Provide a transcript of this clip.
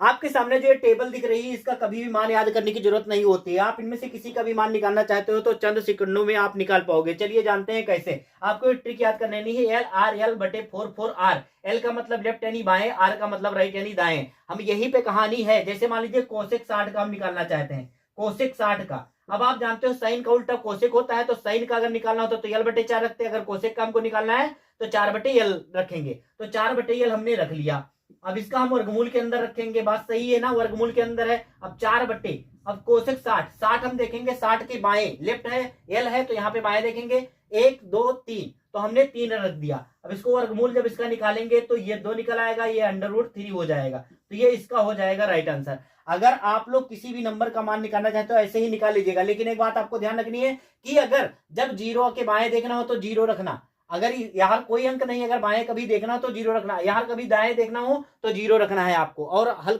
आपके सामने जो ये टेबल दिख रही है इसका कभी भी मान याद करने की जरूरत नहीं होती है। आप इनमें से किसी का भी मान निकालना चाहते हो तो चंद सेकंडों में आप निकाल पाओगे। चलिए जानते हैं कैसे। आपको एक ट्रिक याद करनी है, एल आर एल बटे फोर फोर आर। एल का मतलब लेफ्ट यानी बाएं, आर का मतलब राइट यानी दाएं। हम यहीं पे कहानी है। जैसे मान लीजिए कोसेक 60 का हम निकालना चाहते हैं, कोसेक 60 का। अब आप जानते हो साइन का उल्टा कोसेक होता है, तो साइन का अगर निकालना होता तो एल बटे 4 रखते हैं। अगर कोसेक का हमको निकालना है तो 4 बटे एल रखेंगे। तो 4 बटे एल हमने रख लिया। अब इसका हम वर्गमूल के अंदर रखेंगे। बात सही है ना, वर्गमूल के अंदर है। अब 4 बटे, अब कोसेक 60, 60 हम देखेंगे 60 के बाएं, लेफ्ट है एल है तो यहाँ पे बाएं देखेंगे। 1 2 3, तो हमने 3 रख दिया। अब इसको वर्गमूल जब इसका निकालेंगे तो ये 2 निकल आएगा, ये अंडर रूट 3 हो जाएगा। तो ये इसका हो जाएगा राइट आंसर। अगर आप लोग किसी भी नंबर का मान निकालना चाहते हो ऐसे ही निकाल लीजिएगा, लेकिन एक बात आपको ध्यान रखनी है कि अगर जब जीरो के बाएं देखना हो तो जीरो रखना। अगर यहाँ कोई अंक नहीं, अगर बाएं कभी देखना हो तो जीरो रखना, यहाँ कभी दाएं देखना हो तो जीरो रखना है आपको। और हल